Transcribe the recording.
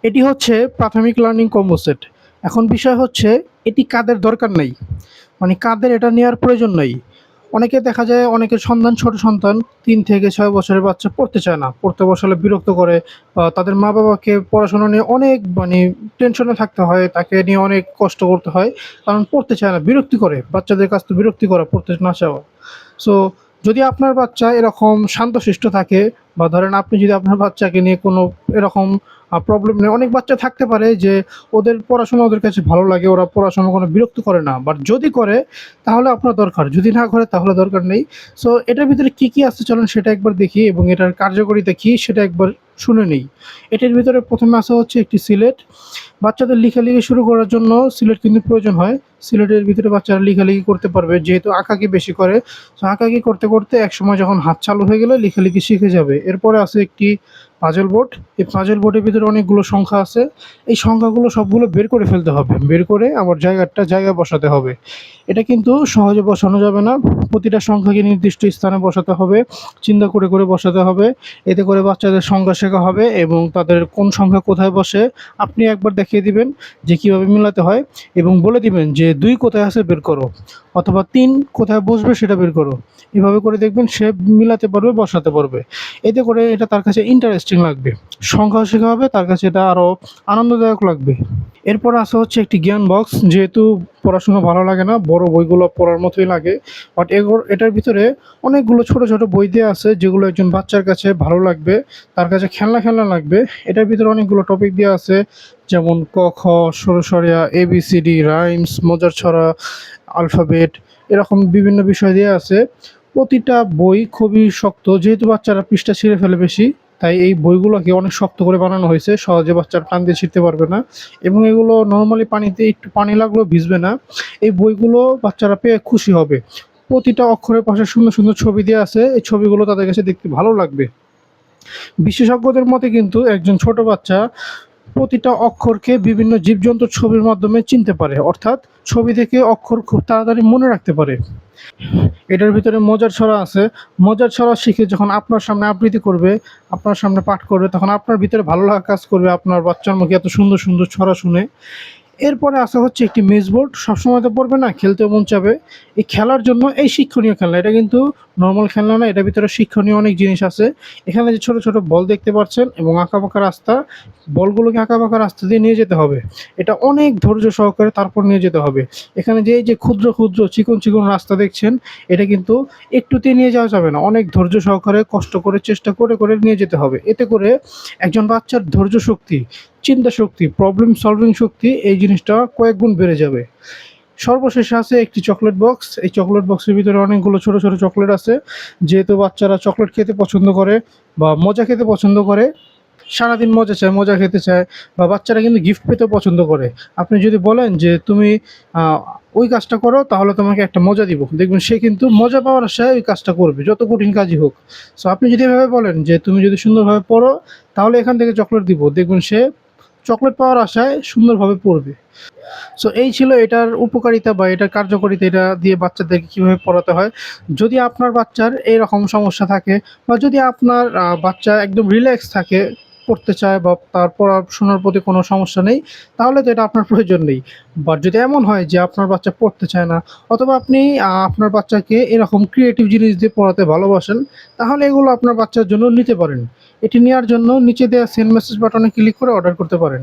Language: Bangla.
এটি হচ্ছে প্রাথমিক লার্নিং কম্বো সেট। এখন বিষয় হচ্ছে এটি কাদের দরকার নেই, মানে কাদের এটা নেওয়ার প্রয়োজন নেই। অনেকে দেখা যায় অনেকের সন্তান ছোট সন্তান ৩ থেকে ৬ বছরের বাচ্চা পড়তে চায় না। পড়তে বসালে বিরক্ত করে বা তাদের মা-বাবাকে পড়াশোনা নিয়ে অনেক মানে টেনশনে থাকতে হয়, তাকে নিয়ে অনেক কষ্ট করতে হয়। কারণ পড়তে চায় না, বিরক্তি করে। বাচ্চাদের কাছ তো বিরক্তি করা পড়তে না চাওয়া। সো যদি আপনার বাচ্চা এরকম শান্তশিষ্ট থাকে বা ধরেন আপনি যদি আপনার বাচ্চাকে নিয়ে কোনো এরকম প্রবলেম নেই, অনেক বাচ্চা থাকতে পারে যে ওদের পড়াশোনা ওদের কাছে ভালো লাগে, ওরা পড়াশোনা কোনো বিরক্ত করে না। বাট যদি করে তাহলে আপনার দরকার, যদি না করে তাহলে দরকার নেই। সো এটার ভিতরে কী, কী আছে চলেন সেটা একবার দেখি এবং এটার কার্যকারিতা কী সেটা একবার শুনে নিই। এটার ভিতরে ১ম এ আছে হচ্ছে একটি সিলেট। বাচ্চাদের লেখালেখি শুরু করার জন্য সিলেট কিন্তু প্রয়োজন হয়। সিলেটের ভিতরে বাচ্চারা লেখালেখি করতে পারবে যেহেতু আঁকাআঁকি বেশি করে। সো আঁকাআঁকি করতে, করতে একসময় যখন হাত চালু হয়ে গেলে লেখালেখি শিখে যাবে। এরপরে আছে একটি পাজল বোর্ড। এই পাজল বোর্ডের ভিতরে অনেকগুলো সংখ্যা আছে। এই সংখ্যাগুলো সবগুলো বের করে ফেলতে হবে। বের করে আবার জায়গায় বসাতে হবে। এটা কিন্তু সহজে বসানো যাবে না। প্রতিটা সংখ্যাকে নির্দিষ্ট স্থানে বসাতে হবে। চিন্তা করে, করে বসাতে হবে। এতে করে বাচ্চাদের সংখ্যা শেখা হবে এবং তাদের কোন সংখ্যা কোথায় বসে আপনি একবার দেখিয়ে দিবেন যে কীভাবে মিলাতে হয় এবং বলে দিবেন যে ২ কোথায় আছে বের করো অথবা ৩ কোথায় বসবে সেটা বের করো। এভাবে করে দেখবেন সে মিলাতে পারবে, বসাতে পারবে। এতে করে এটা তার কাছে ইন্টারেস্টিং লাগবে। সংখ্যাও শেখা হবে, তার কাছে এটা আরও আনন্দদায়ক লাগবে। এরপর আছে হচ্ছে একটি জ্ঞান বক্স। যেহেতু পড়াশোনা ভালো লাগে না, বড় বইগুলো পড়ার মতোই লাগে। বাট এটার ভিতরে অনেকগুলো ছোট, ছোট বই দেয়া আছে যেগুলো একজন বাচ্চার কাছে ভালো লাগবে, তার কাছে খেলনা, খেলনা লাগবে। এটার ভিতরে অনেকগুলো টপিক দেয়া আছে যেমন ক, খ, সরসরিয়া, ABCD, রাইমস, মজার ছড়া, আলফাবেট এরকম বিভিন্ন বিষয় দেয়া আছে। প্রতিটা বই খুবই শক্ত, যেহেতু বাচ্চারা পৃষ্ঠা ছিঁড়ে ফেলে বেশি, তাই এই বইগুলোকে অনেক শক্ত করে বানানো হয়েছে, সহজে বাচ্চারা টান দিয়ে ছিঁড়তে পারবে না এবং এগুলো নরমালি পানিতে একটু পানি লাগলেও ভিজবে না। এই বইগুলো বাচ্চারা পেয়ে খুশি হবে। প্রতিটা অক্ষরের পাশে সুন্দর, সুন্দর ছবি দেয়া আছে। এই ছবিগুলো তাদের কাছে দেখতে ভালো লাগবে। বিশেষজ্ঞদের মতে কিন্তু একজন ছোট বাচ্চা প্রতিটা অক্ষরকে বিভিন্ন জীবজন্তুর ছবির মাধ্যমে চিনতে পারে, অর্থাৎ ছবি থেকে অক্ষর খুব তাড়াতাড়ি মনে রাখতে পারে। এটার ভিতরে মজার ছড়া আছে। মজার ছড়া শিখে যখন আপনার সামনে আবৃত্তি করবে, আপনার সামনে পাঠ করবে, তখন আপনার ভিতরে ভালো লাগা কাজ করবে আপনার বাচ্চার মুখে এত সুন্দর, সুন্দর ছড়া শুনে। এরপরে আছে হচ্ছে একটি মেজবোর্ড। সবসময় তো পড়বে না, খেলতেও মন চাবে। এই খেলার জন্য এই শিক্ষণীয় খেলনা, এটা কিন্তু নরমাল খেলনা না, এটার ভিতরে শিক্ষণীয় অনেক জিনিস আছে। এখানে যে ছোট, ছোট বল দেখতে পাচ্ছেন এবং আঁকাবাঁকা রাস্তা, বলগুলোকে আঁকাবাঁকা রাস্তা দিয়ে নিয়ে যেতে হবে। এটা অনেক ধৈর্য সহকারে তারপর নিয়ে যেতে হবে। এখানে যে এই যে ক্ষুদ্র, ক্ষুদ্র চিকন, চিকন রাস্তা দেখছেন, এটা কিন্তু একটুতেই নিয়ে যাওয়া যাবে না। অনেক ধৈর্য সহকারে কষ্ট করে চেষ্টা করে, করে নিয়ে যেতে হবে। এতে করে একজন বাচ্চার ধৈর্য শক্তি, চিন্তা শক্তি, প্রবলেম সলভিং শক্তি এই জিনিসটা কয়েক গুণ বেড়ে যাবে। সর্বশেষে আছে একটি চকলেট বক্স। এই চকলেট বক্সের ভিতরে অনেকগুলো ছোট, ছোট চকলেট আছে। যেহেতু বাচ্চারা চকলেট খেতে পছন্দ করে বা মজা খেতে পছন্দ করে, সারাদিন মজা চায়, মজা খেতে চায় বা বাচ্চারা কিন্তু গিফট পেতেও পছন্দ করে। আপনি যদি বলেন যে তুমি আ ওই কাজটা করো তাহলে তোমাকে একটা মজা দিব। দেখবেন সে কিন্তু মজা পাওয়ার আশায় ওই কাজটা করবে, যত কঠিন কাজই হোক। সো আপনি যদি এভাবে বলেন যে তুমি যদি সুন্দরভাবে পড়ো তাহলে এখান থেকে চকলেট দিব, দেখবেন সে চকলেট পাওয়ার আশায় সুন্দরভাবে পড়বে। সো এই ছিল এটার উপকারিতা বা এটার কার্যকারিতা, এটা দিয়ে বাচ্চাদেরকে কীভাবে পড়াতে হয়। যদি আপনার বাচ্চার এইরকম সমস্যা থাকে বা যদি আপনার বাচ্চা একদম রিল্যাক্স থাকে, পড়তে চায় বা তার পড়াশোনার প্রতি কোনো সমস্যা নেই, তাহলে তো এটা আপনার প্রয়োজন নেই। বাট যদি এমন হয় যে আপনার বাচ্চা পড়তে চায় না অথবা আপনি আপনার বাচ্চাকে এরকম ক্রিয়েটিভ জিনিস দিয়ে পড়াতে ভালোবাসেন, তাহলে এগুলো আপনার বাচ্চার জন্য নিতে পারেন। এটি নেওয়ার জন্য নিচে দেওয়া সেন্ড মেসেজ বাটনে ক্লিক করে অর্ডার করতে পারেন।